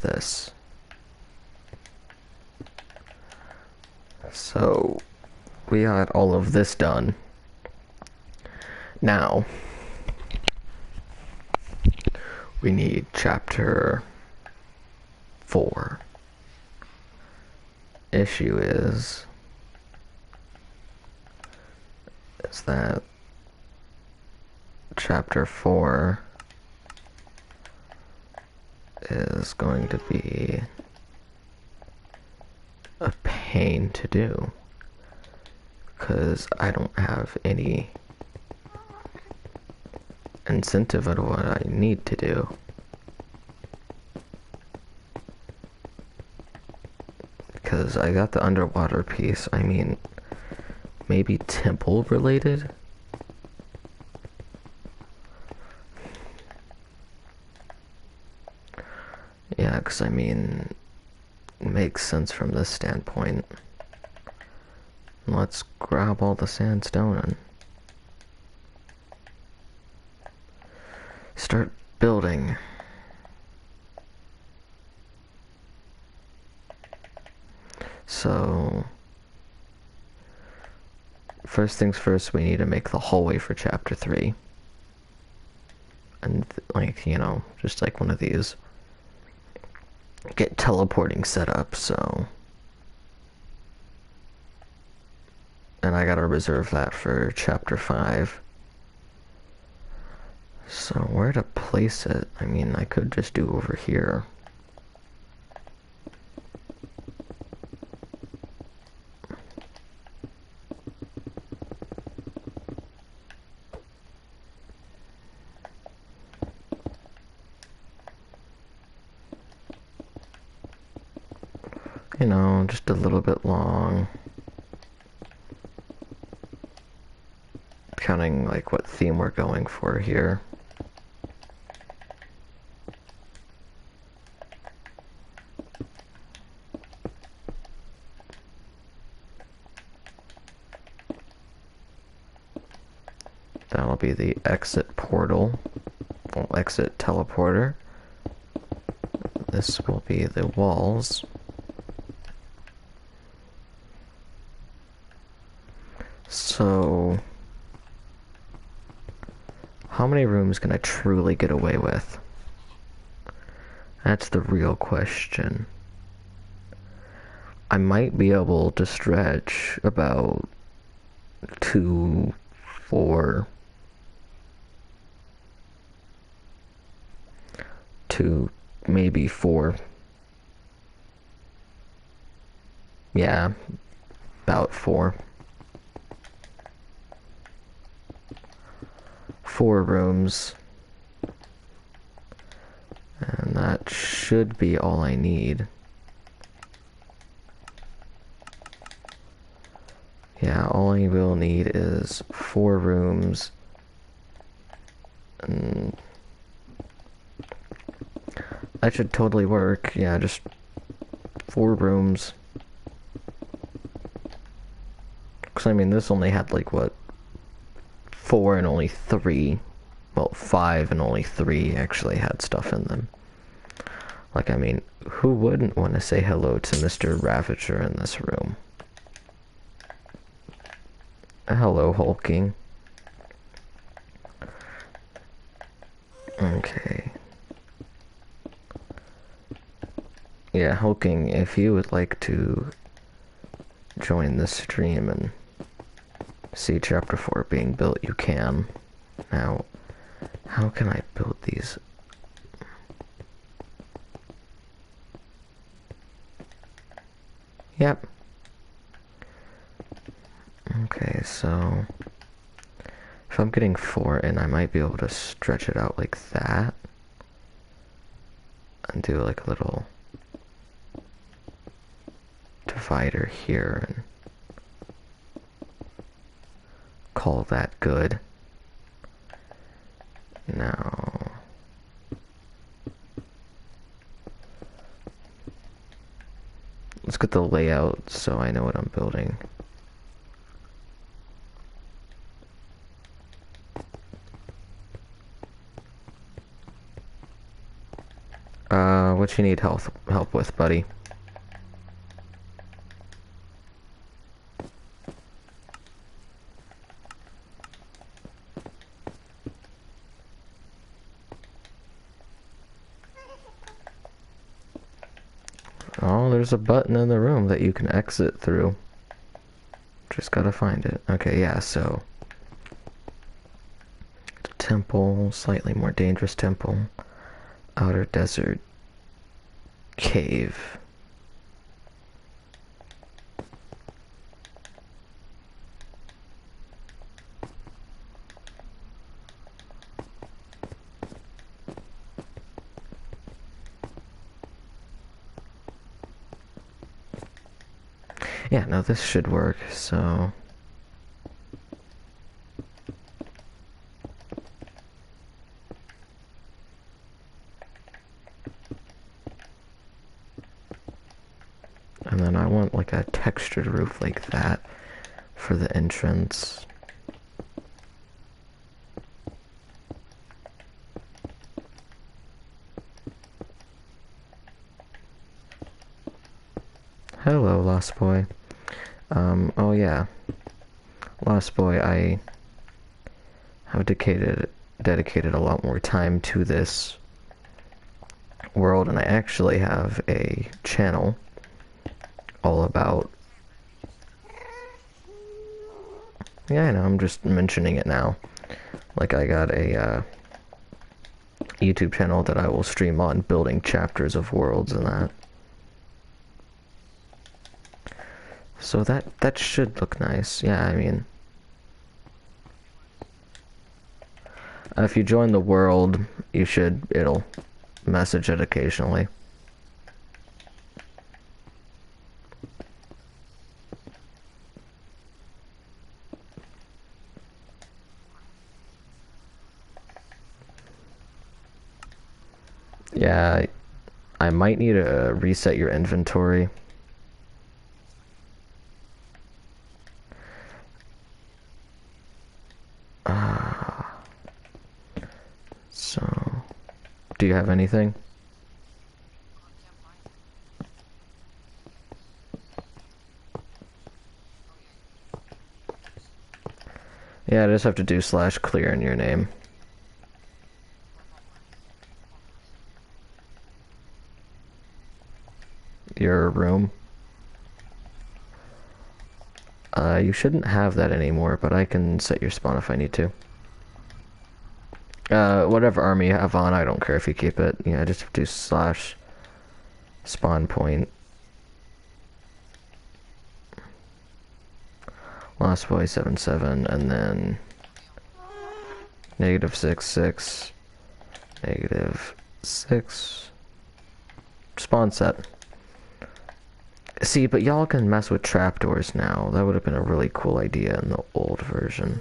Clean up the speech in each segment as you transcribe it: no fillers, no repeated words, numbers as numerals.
this. So, we got all of this done. Now, we need chapter 4. Issue is that chapter 4 is going to be a pain to do because I don't have any incentive at what I need to do. Because I got the underwater piece. I mean, maybe temple related? Yeah, because I mean, it makes sense from this standpoint. Let's grab all the sandstone and start building. So, first things first, we need to make the hallway for chapter 3. And, like, you know, just like one of these. Get teleporting set up, so. And I gotta reserve that for chapter 5. So, where to place it? I mean, I could just do over here. You know, just a little bit long. Counting, like, what theme we're going for here. That'll be the exit portal. Well, exit teleporter. This will be the walls. So, how many rooms can I truly get away with? That's the real question. I might be able to stretch about 2, 4, to maybe 4. Yeah, about 4. 4 rooms. And that should be all I need. Yeah, all I will need is 4 rooms. And that should totally work. Yeah, just 4 rooms. Because, I mean, this only had, like, what? 4 and only 3. Well, 5 and only 3 actually had stuff in them. Like, I mean, who wouldn't want to say hello to Mr. Ravager in this room? Hello, Hulking. Okay. Yeah, Hulking, if you would like to join the stream and see chapter 4 being built, you can. Now, how can I build these? Yep. Okay, so if I'm getting 4 in, I might be able to stretch it out like that and do like a little divider here and call that good. Now, let's get the layout so I know what I'm building. what you need help with, buddy? Oh, there's a button in the room that you can exit through. Just gotta find it. Okay, yeah, so... temple, slightly more dangerous temple. Outer desert. Cave. Yeah, no, this should work, so... and then I want like a textured roof like that for the entrance. Hello, Lost Boy. Oh yeah. Lost Boy, I have dedicated a lot more time to this world, and I actually have a channel all about... yeah, I know, I'm just mentioning it now. Like, I got a YouTube channel that I will stream on building chapters of worlds and that. So that should look nice. Yeah, I mean... if you join the world, it'll message it occasionally. Yeah, I might need to reset your inventory. So, do you have anything? Yeah, I just have to do /clear in your name. Your room. You shouldn't have that anymore, but I can set your spawn if I need to. Whatever army you have on, I don't care if you keep it. Yeah, just have to do /spawn point. Lost Boy 77, and then -6, -6. Spawn set. See, but y'all can mess with trapdoors now. That would have been a really cool idea in the old version.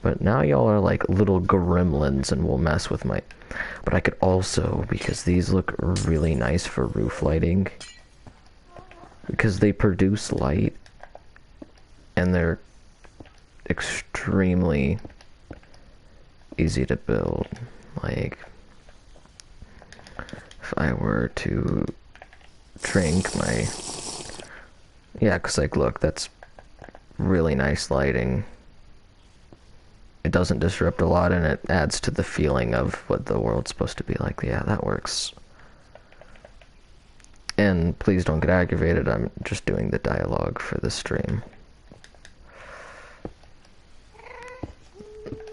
But now y'all are like little gremlins and will mess with my... but I could also, because these look really nice for roof lighting, because they produce light, and they're extremely easy to build. Like... if I were to drink my... yeah, because like, look, that's really nice lighting. It doesn't disrupt a lot, and it adds to the feeling of what the world's supposed to be like. Yeah, that works. And please don't get aggravated, I'm just doing the dialogue for the stream.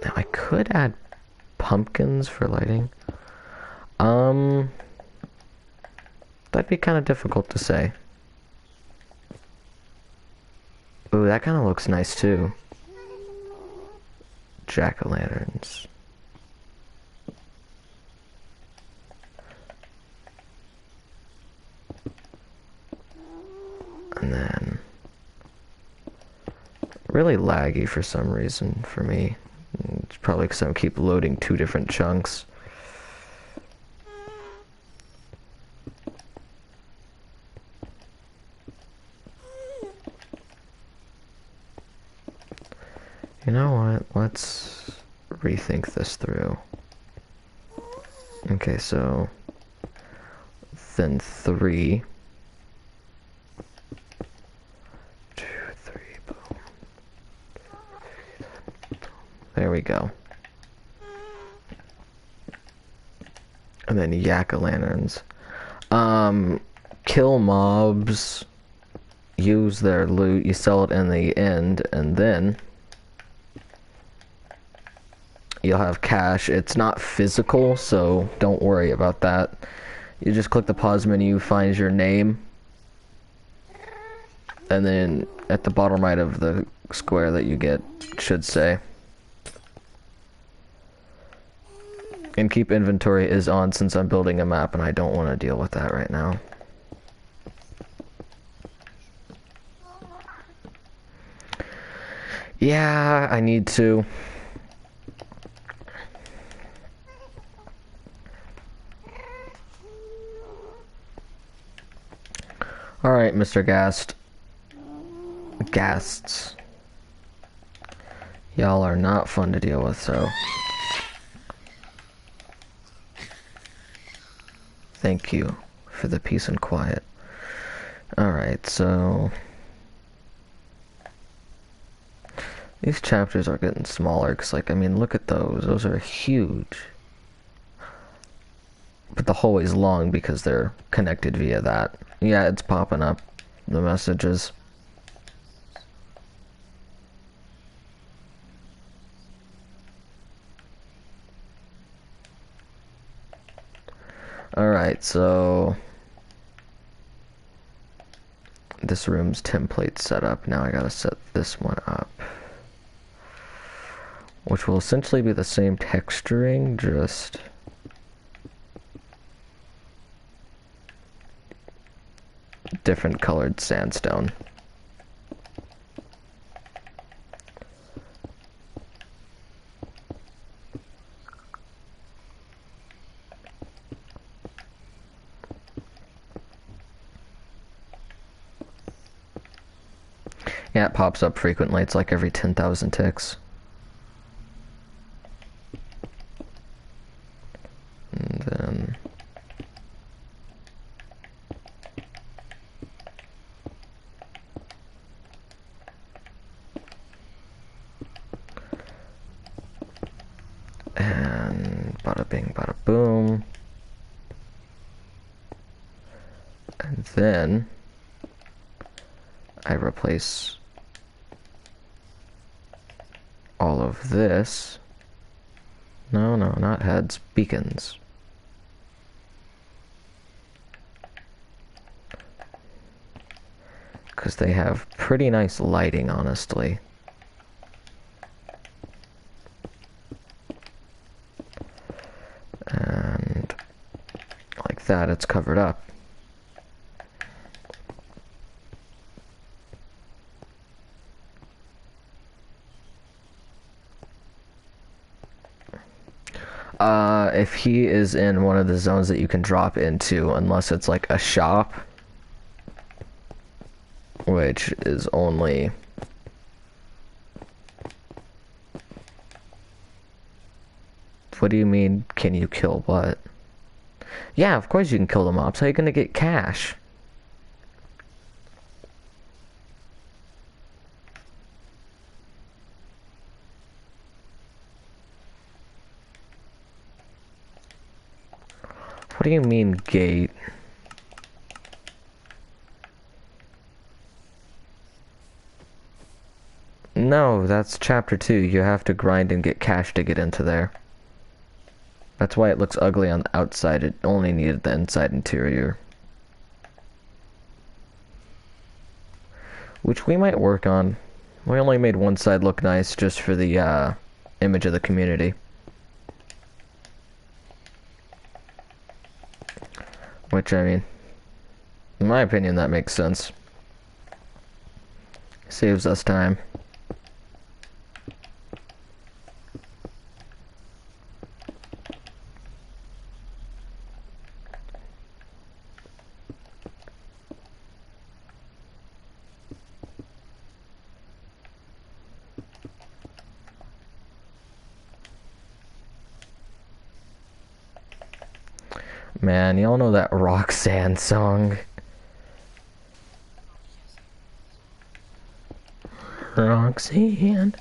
Now, I could add pumpkins for lighting. That'd be kind of difficult to say. Ooh, that kind of looks nice too. Jack-o'-lanterns. And then... really laggy for some reason for me. It's probably because I keep loading 2 different chunks. You know what? Let's rethink this through. Okay, so then 3. 2, 3, boom. There we go. And then yak-o'-lanterns. Kill mobs, use their loot, you sell it in the end, and then you'll have cash. It's not physical, so don't worry about that. You just click the pause menu, find your name, and then at the bottom right of the square that you get should say. And keep inventory is on since I'm building a map and I don't want to deal with that right now. Yeah, I need to. Alright, Mr. Gast. Gasts. Y'all are not fun to deal with, so... Thank you for the peace and quiet. Alright, so... These chapters are getting smaller, because, like, I mean, look at those. Those are huge. But the hallway's long because they're connected via that. Yeah, it's popping up. The messages. Alright, so... This room's template set up. Now I gotta set this one up. Which will essentially be the same texturing, just... different colored sandstone. Yeah, it pops up frequently. It's like every 10,000 ticks. And then... And bada bing, bada boom. And then I replace all of this. No, not heads, beacons. Because they have pretty nice lighting, honestly. And like that, it's covered up. If he is in one of the zones that you can drop into, unless it's like a shop, which is only... What do you mean, can you kill what? Yeah, of course you can kill the mobs. How are you gonna get cash? What do you mean, gate? No, that's chapter 2. You have to grind and get cash to get into there. That's why it looks ugly on the outside. It only needed the inside interior. Which we might work on. We only made one side look nice just for the image of the community. Which, I mean, in my opinion, that makes sense. Saves us time. Man, y'all know that Roxanne song? Roxanne,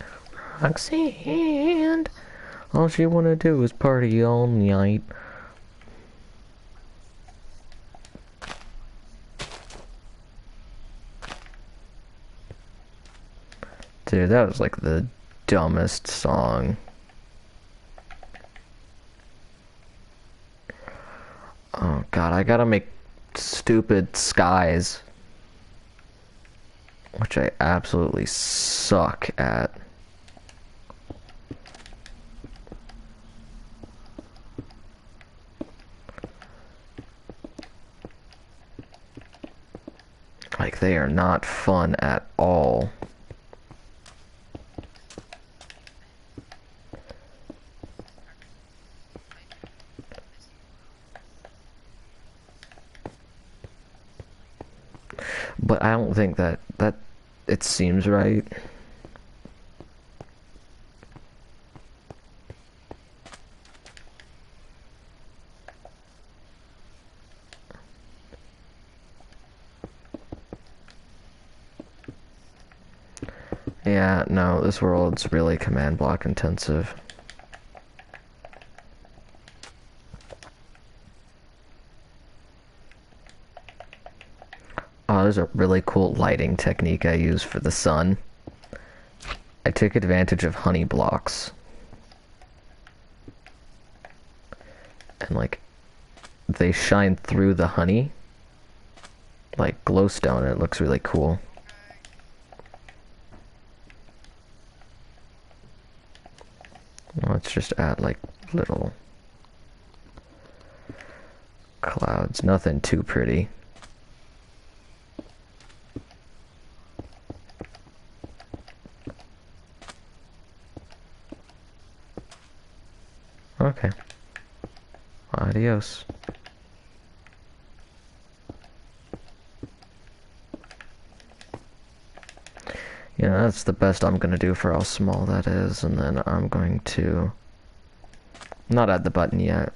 Roxanne. All she wanna do is party all night. Dude, that was like the dumbest song. Oh god, I gotta make stupid skies. Which I absolutely suck at. Like, they are not fun at all. But I don't think that it seems right. Yeah, no, this world's really command block intensive. Oh, there's a really cool lighting technique I use for the sun. I took advantage of honey blocks. And like, they shine through the honey. Like glowstone, and it looks really cool. Let's just add like little clouds, nothing too pretty. Okay. Adios. Yeah, that's the best I'm gonna do for how small that is, and then I'm going to not add the button yet.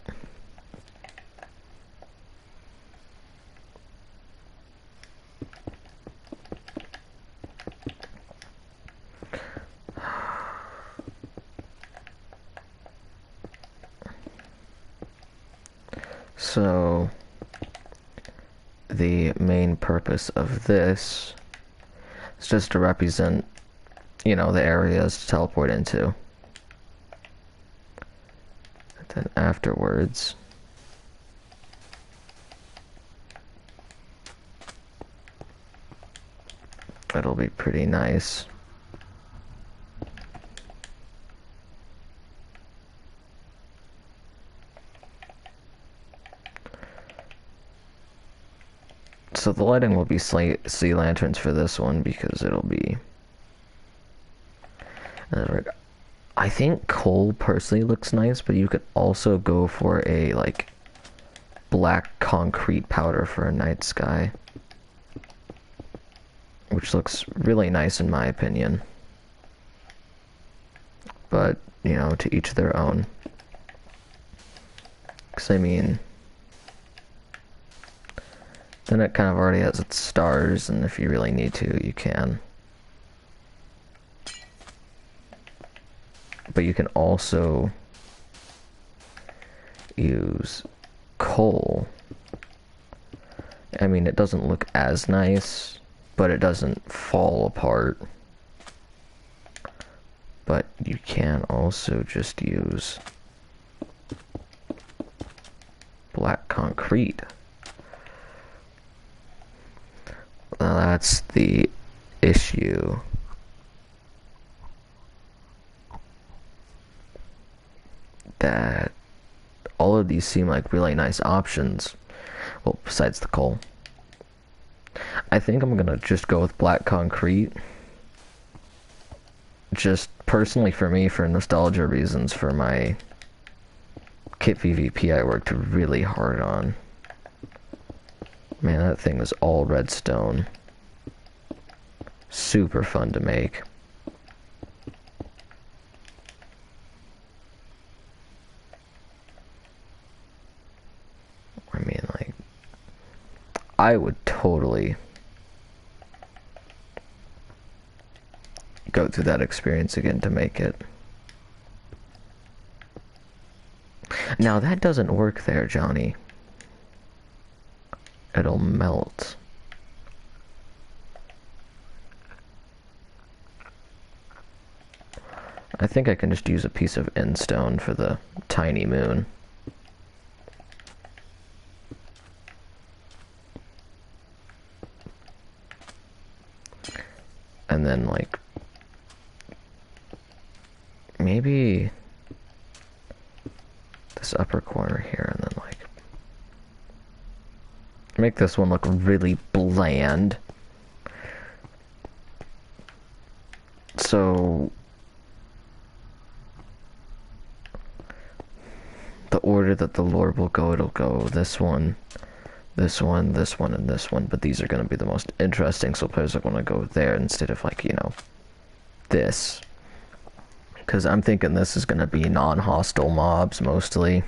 So the main purpose of this is just to represent, you know, the areas to teleport into. And then afterwards, it'll be pretty nice. So the lighting will be sea lanterns for this one because it'll be... I think coal personally looks nice, but you could also go for a like black concrete powder for a night sky, which looks really nice in my opinion. But, you know, to each their own. Because I mean, then it kind of already has its stars, and if you really need to, you can. But you can also use coal. I mean, it doesn't look as nice, but it doesn't fall apart. But you can also just use black concrete. Now that's the issue. That all of these seem like really nice options. Well, besides the coal. I think I'm gonna just go with black concrete. Just personally for me, for nostalgia reasons, for my Kit PvP I worked really hard on. Man, that thing was all redstone. Super fun to make. I I would totally go through that experience again to make it. Now that doesn't work there, Johnny. It'll melt. I think I can just use a piece of endstone for the tiny moon. And then, like, maybe this upper corner here, and then, like, make this one look really bland. So the order that the Lord will go, it'll go this one, this one, this one, and this one. But these are going to be the most interesting, so players are going to go there instead of, like, you know, this. Because I'm thinking this is going to be non-hostile mobs, mostly.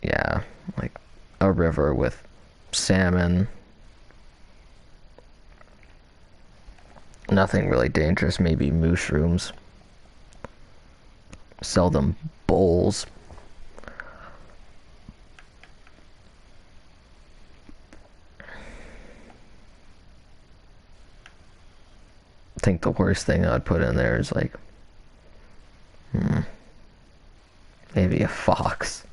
Yeah, like a river with salmon. Nothing really dangerous, maybe mushrooms. Sell them bowls. I think the worst thing I'd put in there is like, maybe a fox.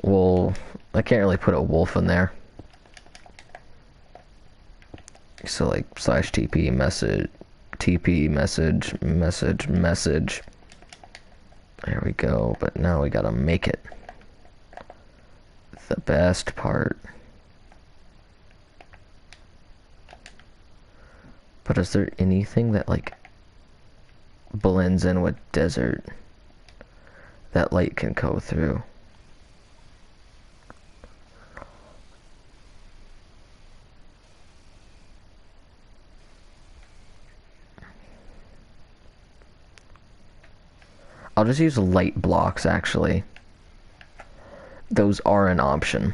Well, I can't really put a wolf in there. So like /TP message, TP message, message, message. There we go, but now we gotta make it. The best part. But is there anything that like blends in with desert that light can go through? I'll just use light blocks, actually. Those are an option.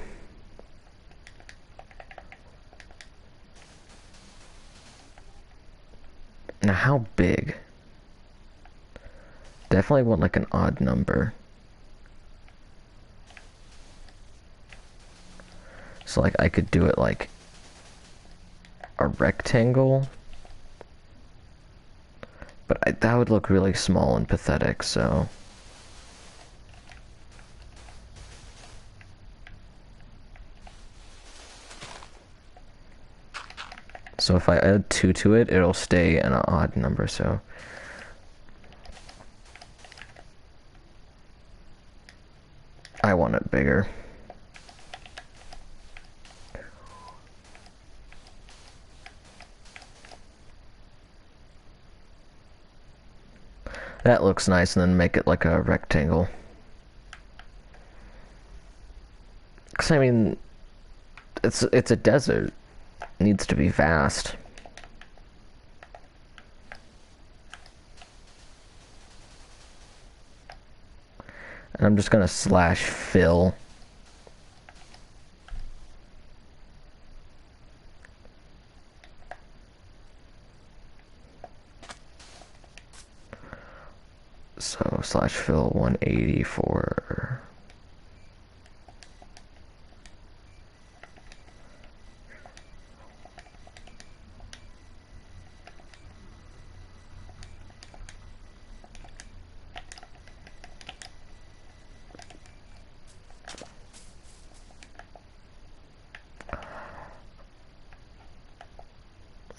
Now, how big? Definitely want like an odd number. So like I could do it like a rectangle. But that would look really small and pathetic, so... So if I add 2 to it, it'll stay an odd number, so... I want it bigger. That looks nice, and then make it like a rectangle. Because, I mean, it's a desert. It needs to be vast. And I'm just gonna /fill. So /fill 180 for...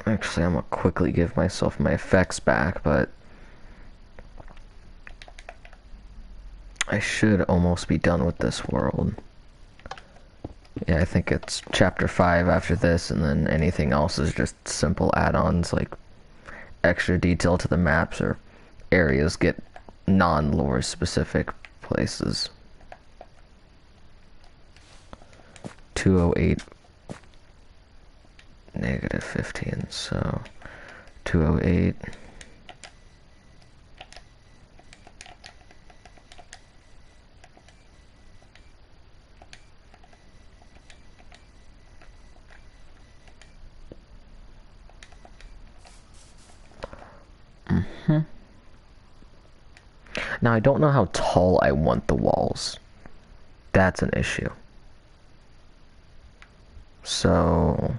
Actually, I'm gonna quickly give myself my effects back, but I should almost be done with this world. Yeah, I think it's chapter 5 after this, and then anything else is just simple add-ons, like extra detail to the maps or areas get non-lore specific places. 208 -15, so 208. Now, I don't know how tall I want the walls. That's an issue. So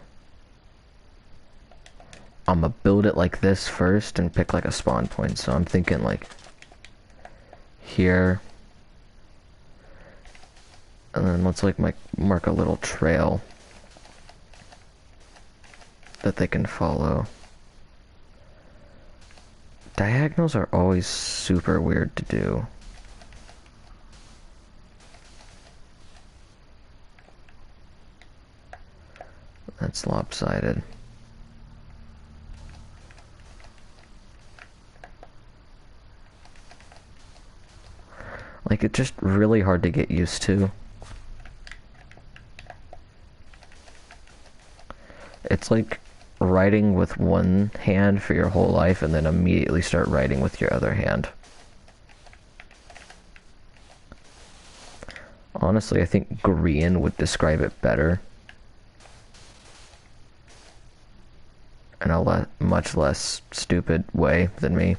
I'm gonna build it like this first and pick like a spawn point. So I'm thinking like here. And then let's like mark a little trail that they can follow. Diagonals are always super weird to do. That's lopsided. Like, it's just really hard to get used to. It's like writing with one hand for your whole life and then immediately start writing with your other hand. Honestly, I think green would describe it better. In a much less stupid way than me.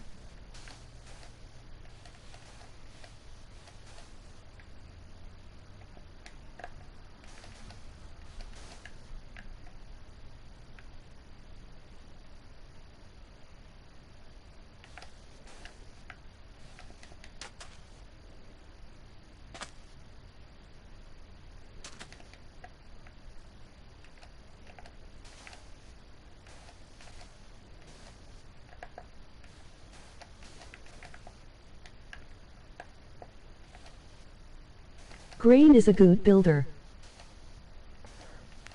Green is a good builder.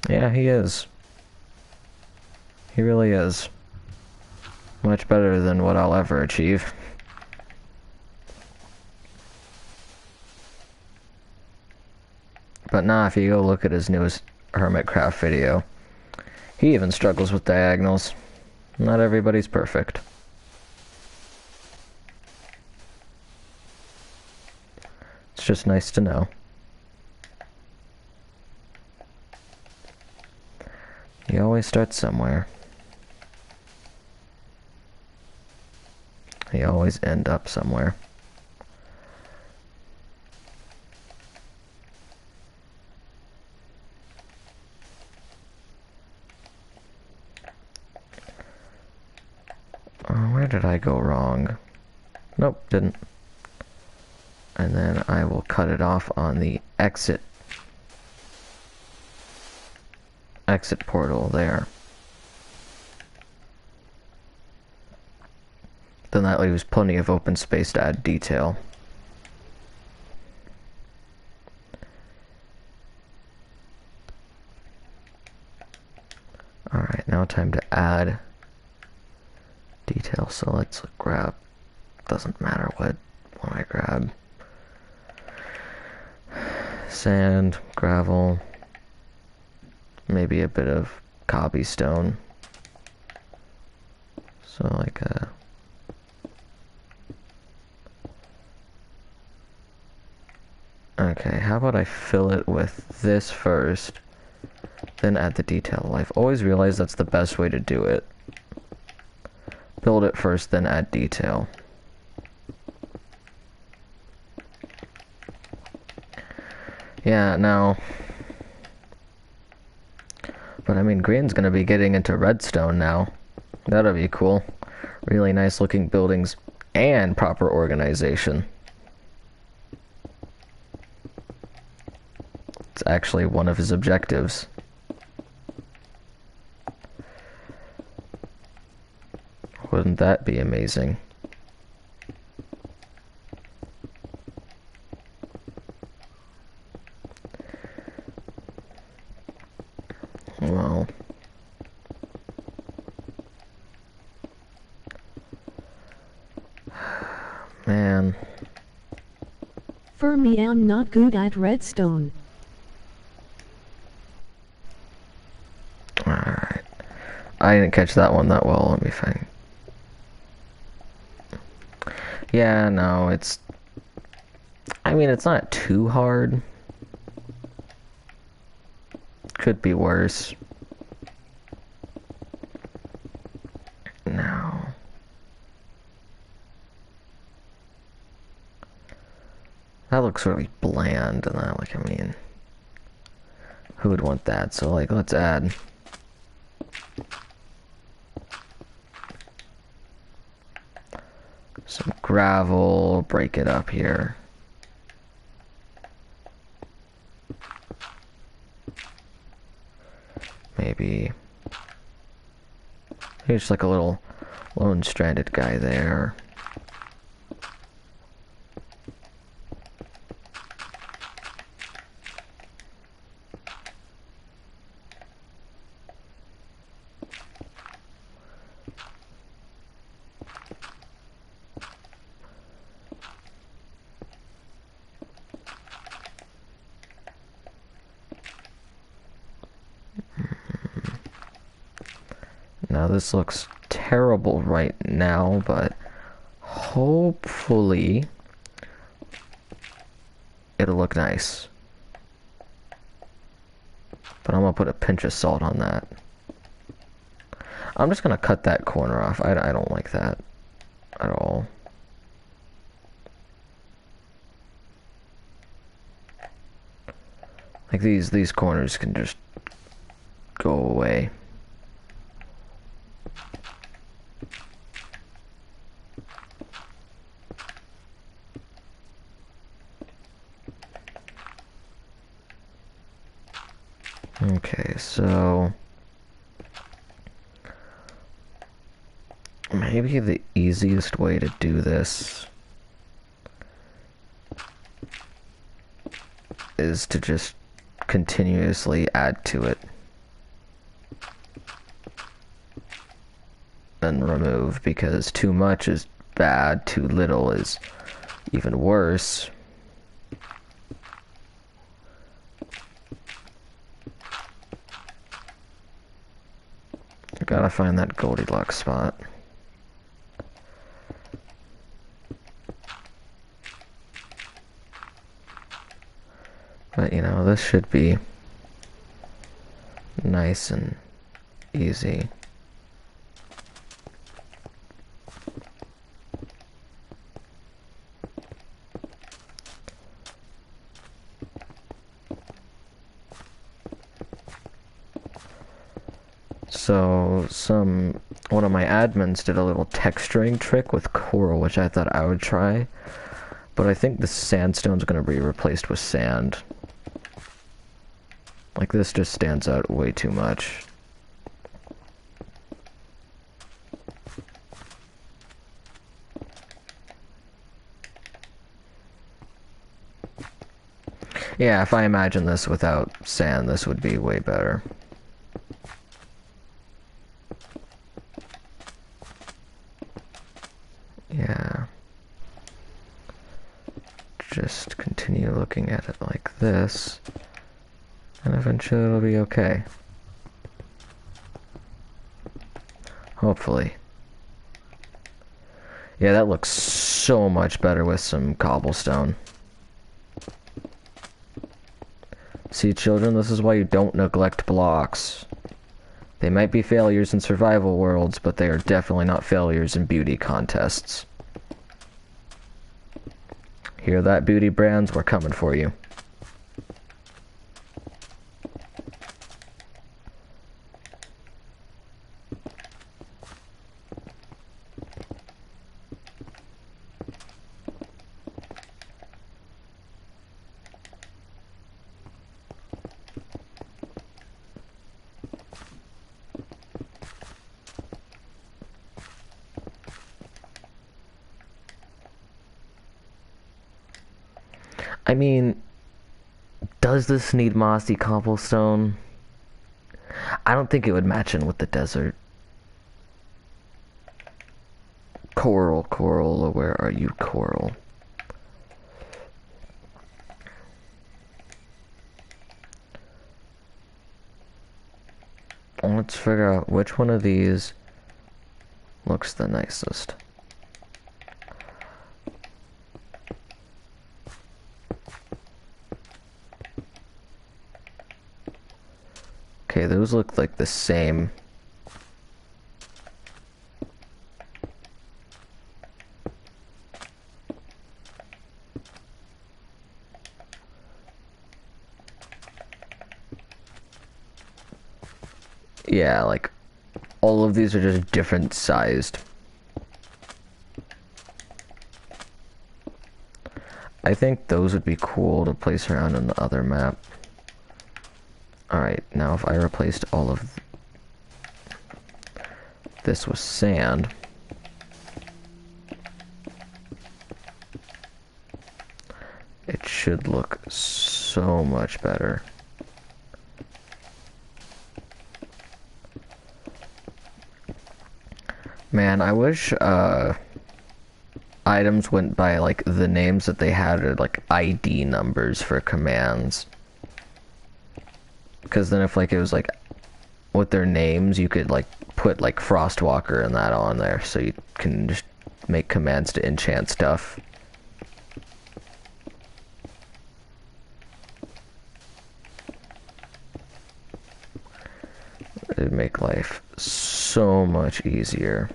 Yeah, he is. He really is. Much better than what I'll ever achieve. But nah, if you go look at his newest Hermitcraft video, he even struggles with diagonals. Not everybody's perfect. It's just nice to know. You always start somewhere. You always end up somewhere. Where did I go wrong? Nope, didn't. And then I will cut it off on the exit portal there. Then that leaves plenty of open space to add detail. Alright, now time to add detail. So let's grab, doesn't matter what I grab. Sand, gravel, maybe a bit of cobblestone. So like a okay, how about I fill it with this first, then add the detail. I've always realized that's the best way to do it. Build it first, then add detail. Yeah, now... But I mean, green's gonna be getting into redstone now. That'll be cool. Really nice looking buildings and proper organization. It's actually one of his objectives. Wouldn't that be amazing? Well... Man. For me, I'm not good at redstone. Alright. I didn't catch that one that well, let me find... Yeah, no, it's... I mean, it's not too hard. Could be worse. No. That looks really bland, and I like, I mean, who would want that? So, like, let's add some gravel, break it up here. Maybe just like a little lone stranded guy there. Now this looks terrible right now, but hopefully it'll look nice. But I'm gonna put a pinch of salt on that. I'm just gonna cut that corner off. I don't like that at all. Like these corners can just go away. Okay, so maybe the easiest way to do this is to just continuously add to it and remove, because too much is bad, too little is even worse. I gotta find that Goldilocks spot. But you know, this should be nice and easy. So one of my admins did a little texturing trick with coral, which I thought I would try, but I think the sandstone's gonna be replaced with sand. Like, this just stands out way too much. Yeah, if I imagine this without sand, this would be way better. Yeah. Just continue looking at it like this, and eventually it'll be okay. Hopefully. Yeah, that looks so much better with some cobblestone. See, children, this is why you don't neglect blocks. They might be failures in survival worlds, but they are definitely not failures in beauty contests. Hear that, beauty brands? We're coming for you. I mean, does this need mossy cobblestone? I don't think it would match in with the desert. Coral, where are you, coral? Let's figure out which one of these looks the nicest. Okay, those look like the same. Yeah, like, all of these are just different sized. I think those would be cool to place around in the other map. Alright, now if I replaced all of this with sand, it should look so much better. Man, I wish items went by like the names that they had, or like ID numbers for commands. Because then if like it was like with their names, you could like put like Frostwalker and that on there, so you can just make commands to enchant stuff. It'd make life so much easier.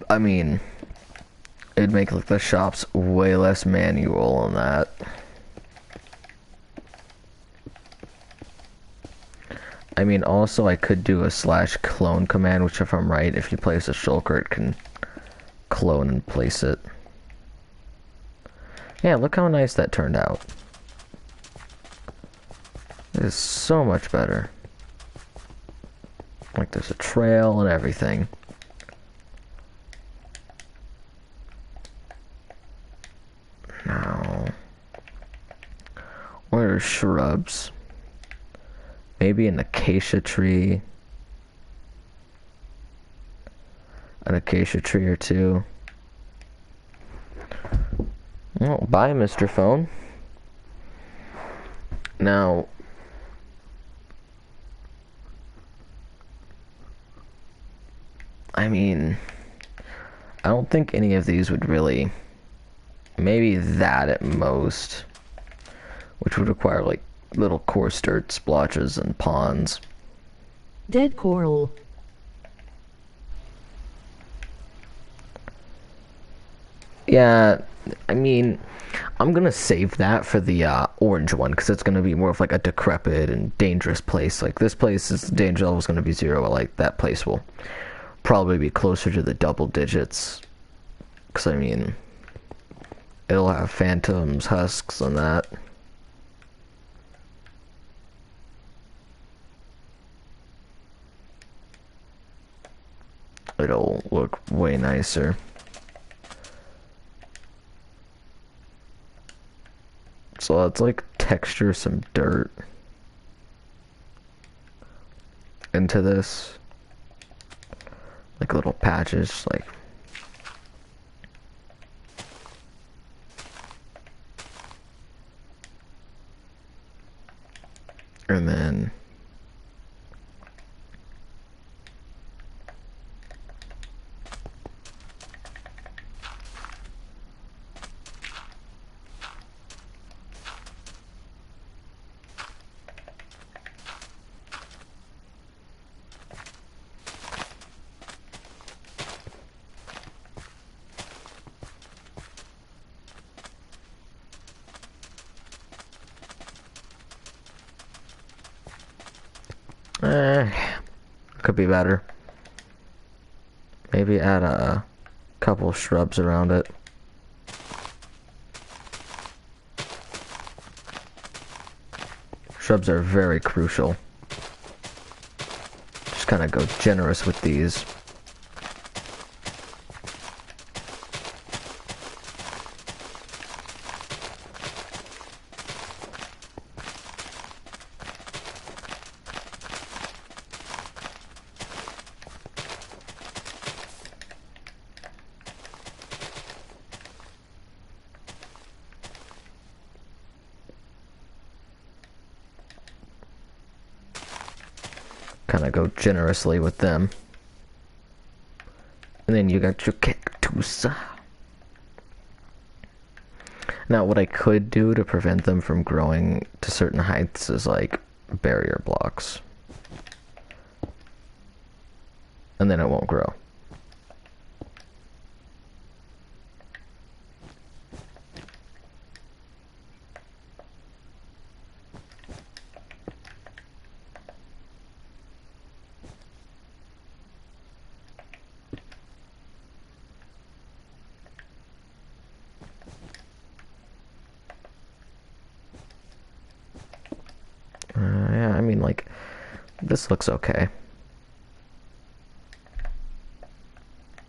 I mean, it'd make like the shops way less manual on that. I mean, also I could do a /clone command, which if I'm right, if you place a shulker, it can clone and place it. Yeah, look how nice that turned out. It is so much better. Like there's a trail and everything. Now, what are shrubs? Maybe an acacia tree. An acacia tree or two. Well, bye, Mr. Phone. Now, I mean, I don't think any of these would really... Maybe that at most. Which would require, like, little coarse dirt splotches and ponds. Dead coral. Yeah, I mean, I'm gonna save that for the orange one, because it's gonna be more of like a decrepit and dangerous place. Like, this place's danger level is gonna be 0, but like, that place will probably be closer to the double digits. Because, I mean, it'll have phantoms, husks, and that. It'll look way nicer. So let's like texture some dirt into this. Like little patches, like. And then could be better. Maybe add a couple shrubs around it. Shrubs are very crucial. Just kind of go generous with these. Kind of go generously with them. And then you got your cactus. Now, what I could do to prevent them from growing to certain heights is like barrier blocks. And then it won't grow. This looks okay.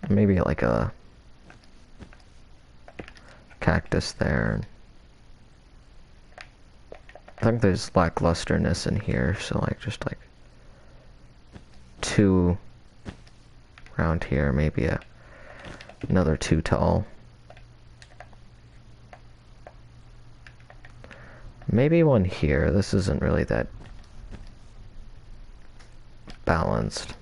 Maybe like a cactus there. I think there's lacklusterness in here, so like just like 2 around here, maybe another 2 tall. Maybe 1 here. This isn't really that balanced.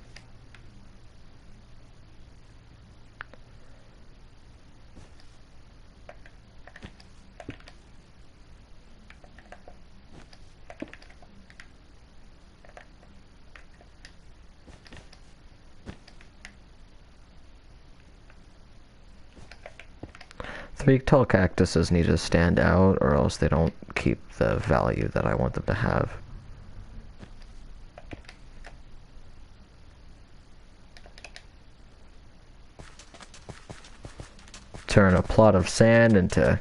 Three tall cactuses need to stand out, or else they don't keep the value that I want them to have. Turn a plot of sand into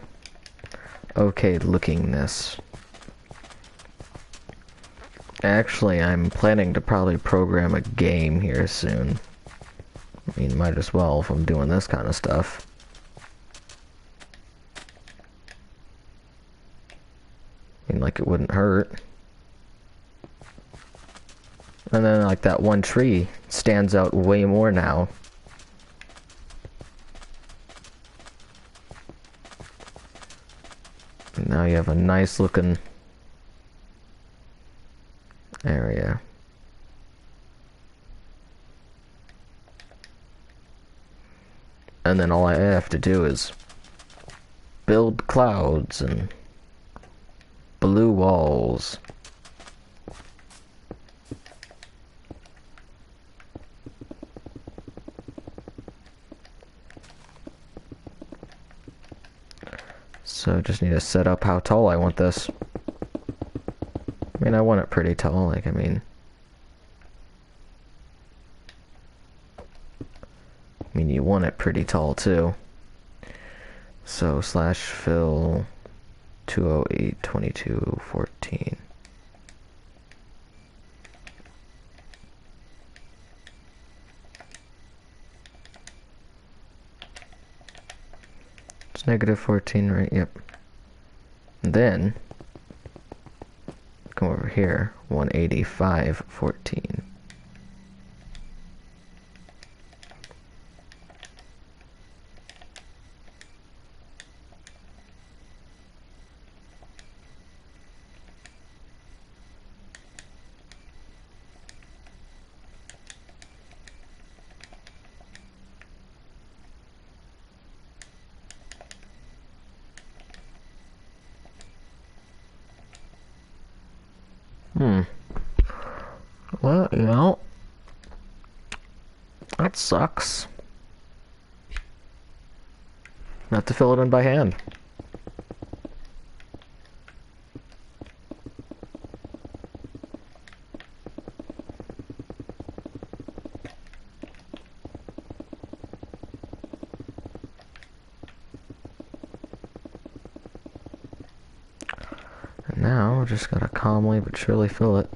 okay lookingness. Actually, I'm planning to probably program a game here soon. I mean, might as well if I'm doing this kind of stuff. I mean, like it wouldn't hurt. And then like that one tree stands out way more now. And now you have a nice looking area. And then all I have to do is build clouds and blue walls. So just need to set up how tall I want this. I mean, I want it pretty tall, like, I mean, you want it pretty tall too. So slash fill 208 22 14. It's negative 14, right? Yep. And then come over here, 185 14. Well, you know, that sucks. I have to fill it in by hand. And now, we're just gotta calmly but surely fill it.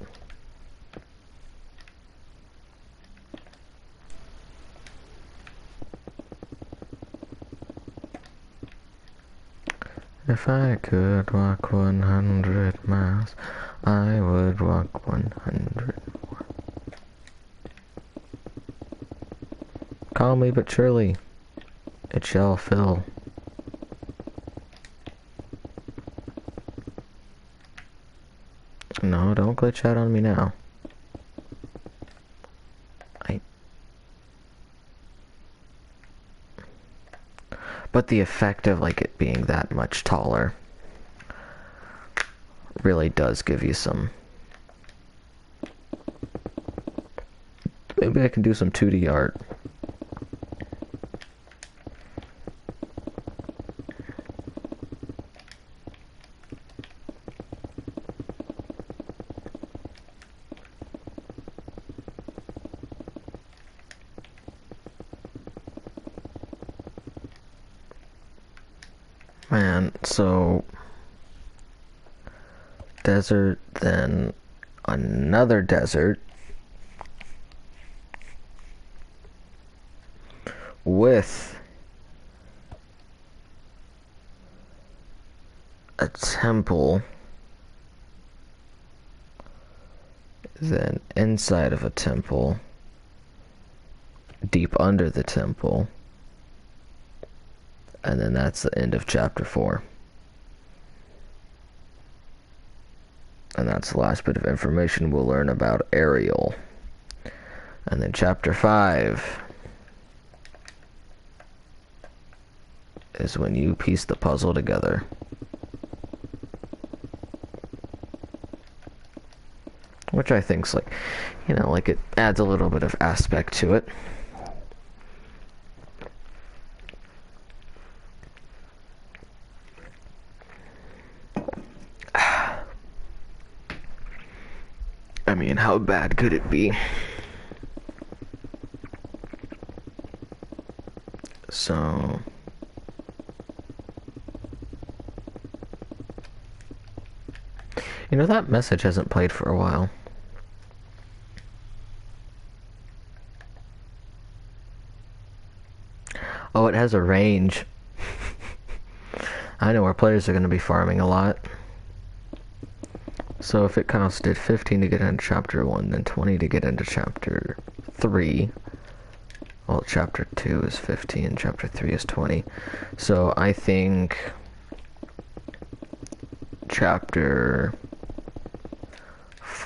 If I could walk 100 miles, I would walk 100 more. Calmly but surely, it shall fill. No, don't glitch out on me now. But the effect of like it being that much taller really does give you some. Maybe I can do some 2D art. Man, so desert, then another desert, with a temple, then inside of a temple, deep under the temple, and then that's the end of chapter 4. And that's the last bit of information we'll learn about Ariel. And then chapter 5 is when you piece the puzzle together. Which I think's like, you know, like it adds a little bit of aspect to it. I mean, how bad could it be? So... You know, that message hasn't played for a while. Oh, it has a range. I know where players are going to be farming a lot. So if it costed 15 to get into chapter 1, then 20 to get into chapter 3. Well, chapter 2 is 15, chapter 3 is 20. So I think chapter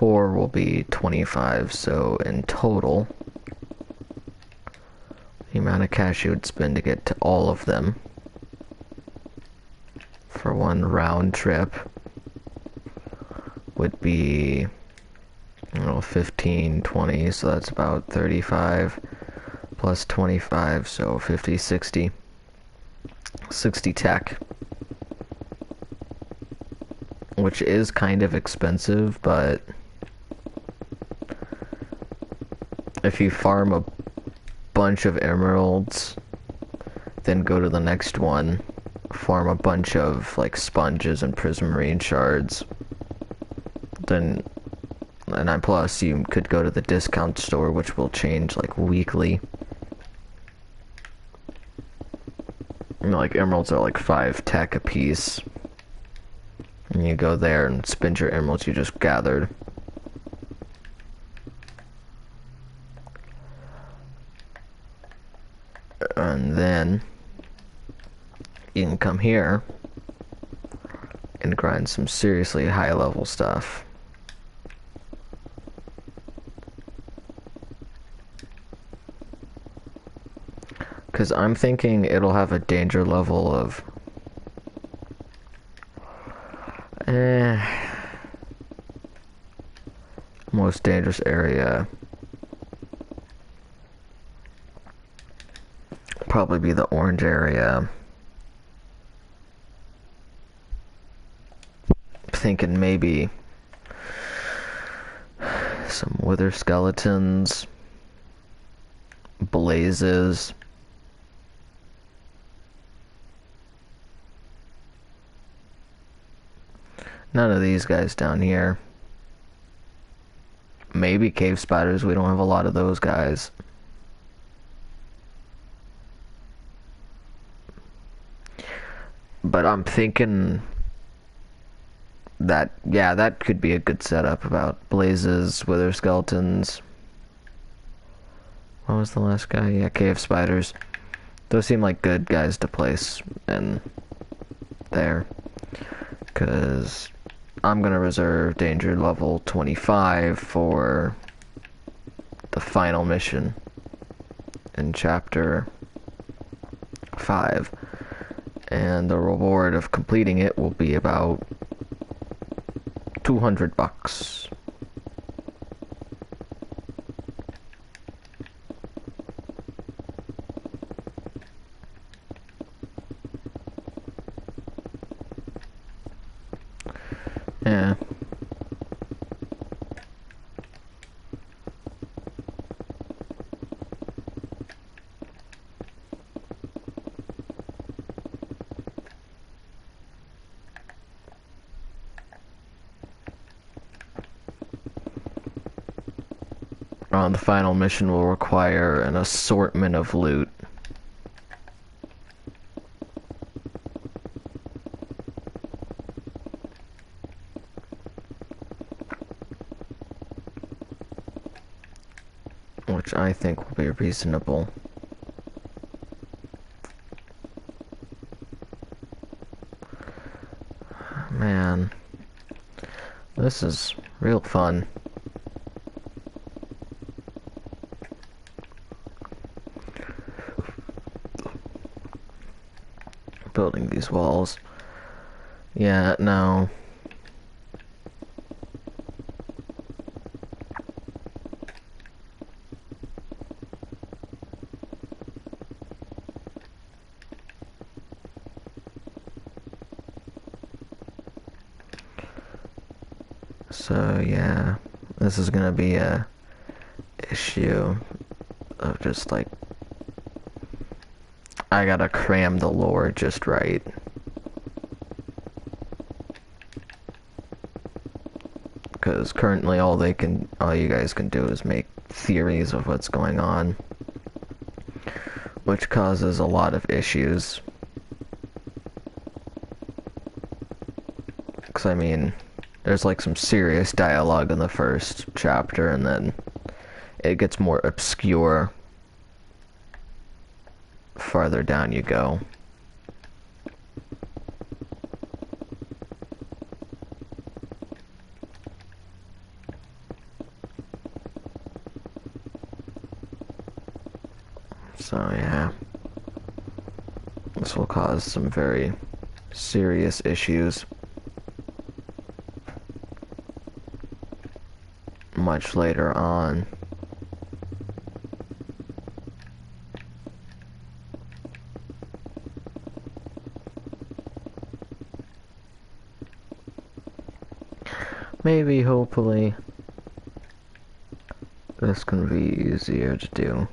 4 will be 25, so in total, the amount of cash you would spend to get to all of them for one round trip would be, I don't know, 15, 20, so that's about 35 plus 25, so 50, 60. 60 tech. Which is kind of expensive, but if you farm a bunch of emeralds, then go to the next one, farm a bunch of like sponges and prismarine shards, then, and plus you could go to the discount store, which will change like weekly. You know, like emeralds are like 5 tech a piece, and you go there and spend your emeralds you just gathered. And then you can come here and grind some seriously high level stuff. Because I'm thinking it'll have a danger level of most dangerous area probably be the orange area. Thinking maybe some wither skeletons, blazes, none of these guys down here. Maybe cave spiders, we don't have a lot of those guys. But I'm thinking that, yeah, that could be a good setup about blazes, wither skeletons. What was the last guy? Yeah, cave spiders. Those seem like good guys to place in there. Because I'm going to reserve danger level 25 for the final mission in chapter 5. And the reward of completing it will be about $200. Yeah. The final mission will require an assortment of loot I think will be reasonable. Man, this is real fun. Building these walls. Yeah, no. So yeah, this is gonna be a issue of just like, I gotta cram the lore just right. Because currently all you guys can do is make theories of what's going on, which causes a lot of issues. Because I mean, there's like some serious dialogue in the first chapter, and then it gets more obscure farther down you go. So yeah, this will cause some very serious issues much later on. Maybe, hopefully, this can be easier to do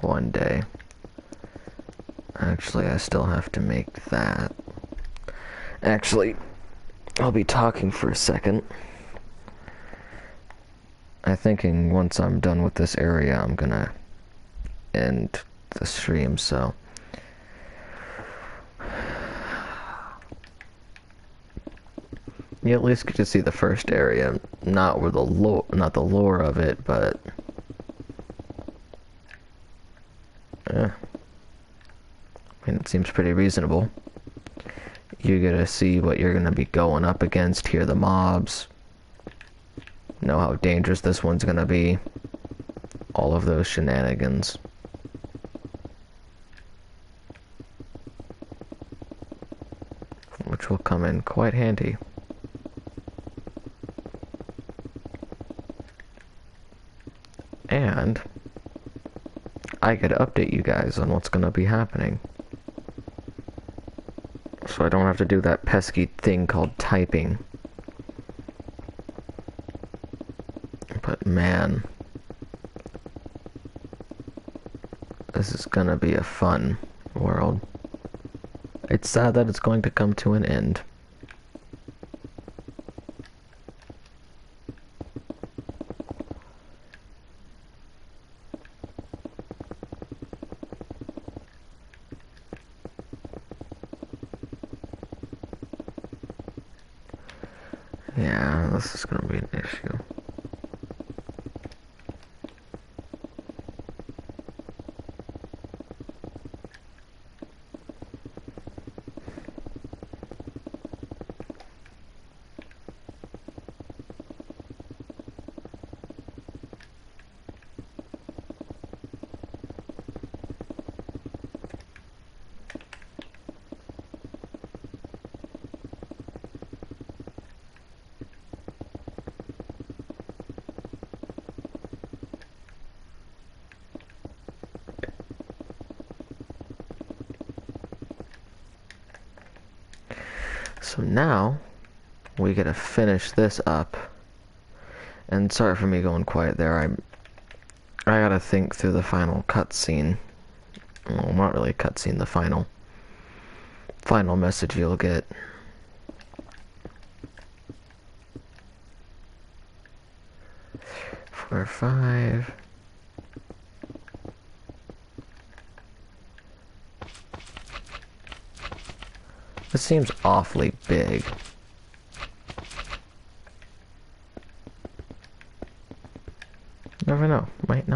one day. Actually, I still have to make that. Actually, I'll be talking for a second. I'm thinking once I'm done with this area, I'm gonna end the stream, so. You at least get to see the first area, not the lore of it, but I mean, it seems pretty reasonable. You get to see what you're gonna be going up against, hear the mobs, know how dangerous this one's gonna be, all of those shenanigans. Which will come in quite handy. And I could update you guys on what's gonna be happening. So I don't have to do that pesky thing called typing. But man, this is gonna be a fun world. It's sad that it's going to come to an end. Yeah, this is gonna be an issue. So now, we gotta finish this up. And sorry for me going quiet there, I gotta think through the final cutscene. Well, not really cutscene, the final message you'll get. For 5. This seems awfully big. Never know. Might not.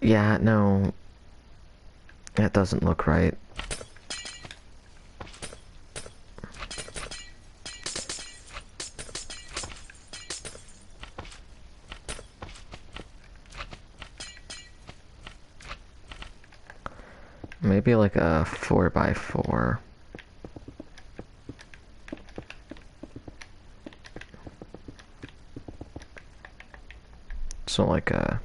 Yeah, no, that doesn't look right. Maybe like a 4x4. So like a...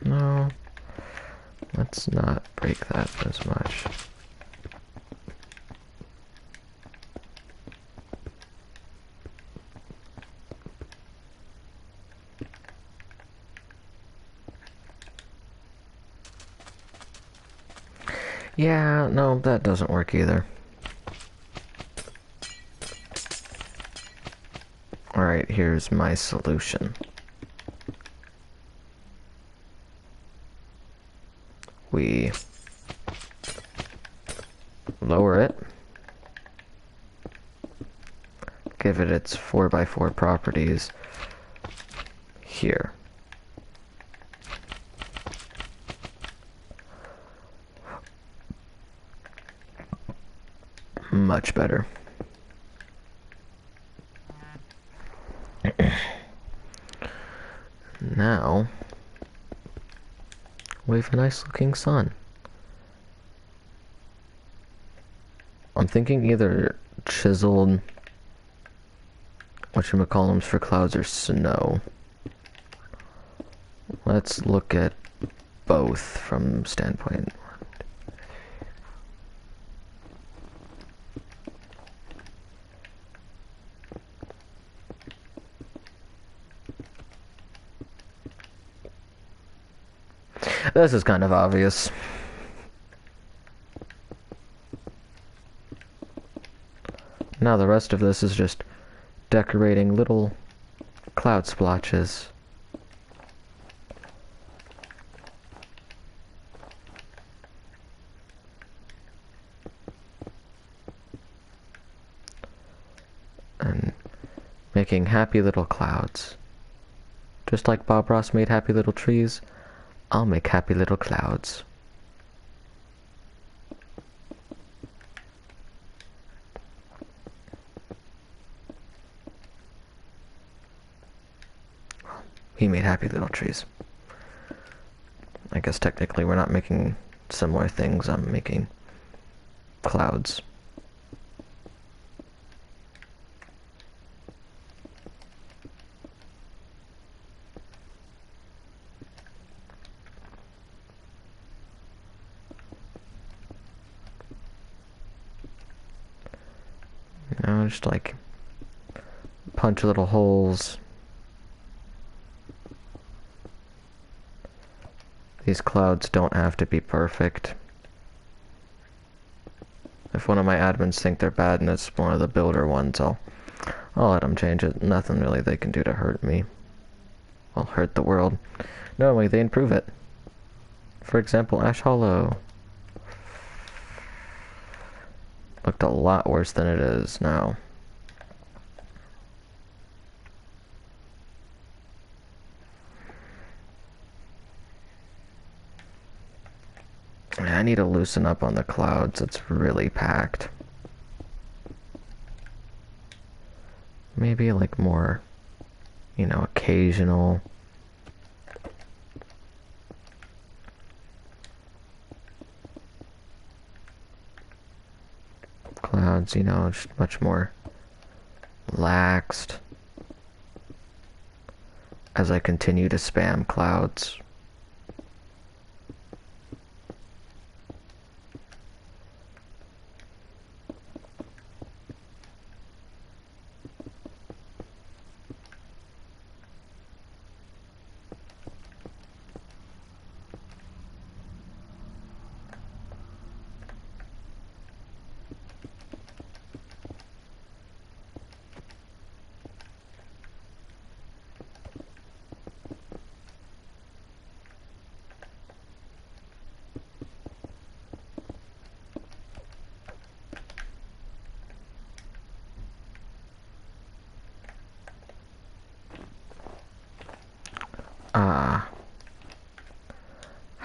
No, let's not break that as much. Yeah, no, that doesn't work either. Alright, here's my solution. We lower it, give it its 4x4 properties here. Much better. Now, we have a nice looking sun. I'm thinking either chiseled whatchamacallums for clouds or snow. Let's look at both from standpoint. This is kind of obvious. Now the rest of this is just decorating little cloud splotches. And making happy little clouds. Just like Bob Ross made happy little trees, I'll make happy little clouds. He made happy little trees. I guess technically we're not making similar things, I'm making clouds. You know, just like punch little holes. These clouds don't have to be perfect. If one of my admins think they're bad and it's one of the builder ones, I'll let them change it. Nothing really they can do to hurt me. Well, hurt the world. Normally they improve it. For example, Ash Hollow. Looked a lot worse than it is now. I need to loosen up on the clouds. It's really packed. Maybe like more, you know, occasional. Clouds, you know, just much more relaxed as I continue to spam clouds.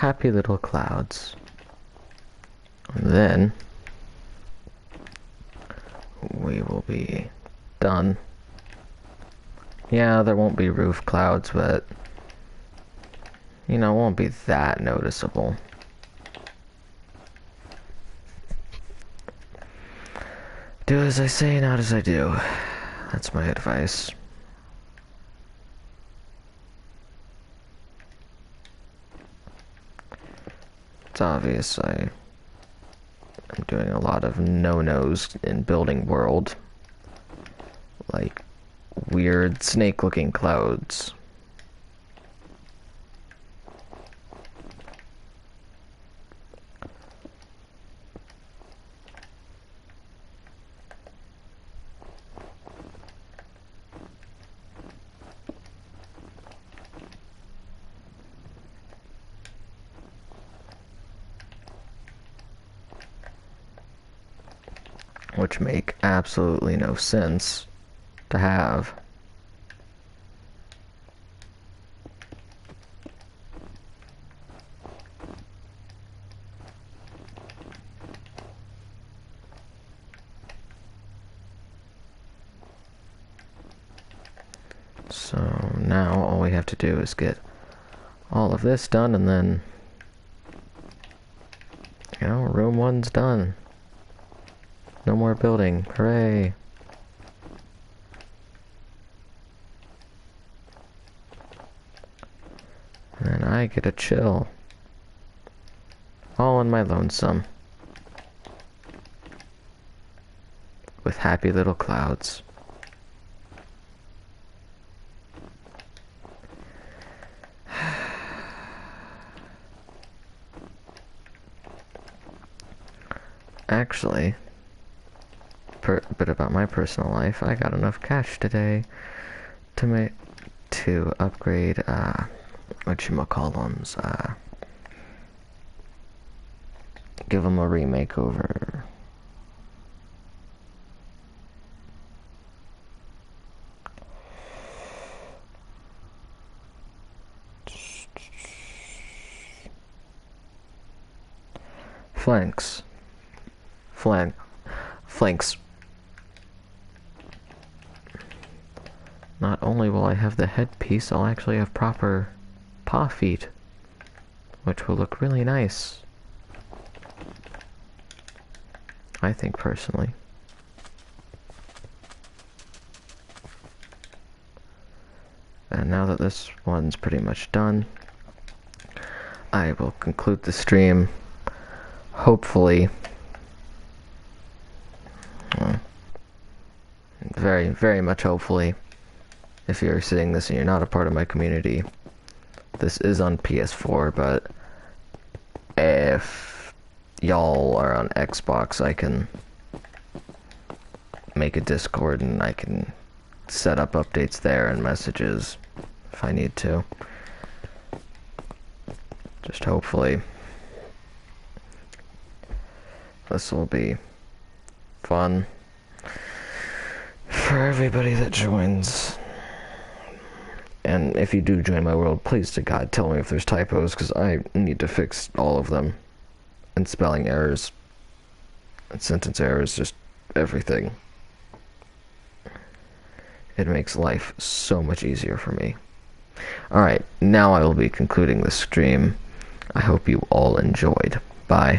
happy little clouds. And then we will be done. Yeah, there won't be roof clouds, but you know, it won't be that noticeable. Do as I say, not as I do. That's my advice. It's obvious I'm doing a lot of no-nos in building world. Like weird snake-looking clouds. Which make absolutely no sense to have. So now all we have to do is get all of this done, and then, you know, room 1's done. No more building. Hooray! And I get to chill. All in my lonesome. With happy little clouds. Actually, a bit about my personal life. I got enough cash today to upgrade whatchamacallums, give them a remake over. Flanks. Not only will I have the headpiece, I'll actually have proper paw feet, which will look really nice, I think, personally. And now that this one's pretty much done, I will conclude the stream. Hopefully, very, very much hopefully, if you're seeing this and you're not a part of my community, this is on PS4, but if y'all are on Xbox, I can make a Discord and I can set up updates there and messages if I need to. Just hopefully this will be fun for everybody that joins. And if you do join my world, please to God tell me if there's typos, because I need to fix all of them. And spelling errors, and sentence errors, just everything. It makes life so much easier for me. Alright, now I will be concluding the stream. I hope you all enjoyed. Bye.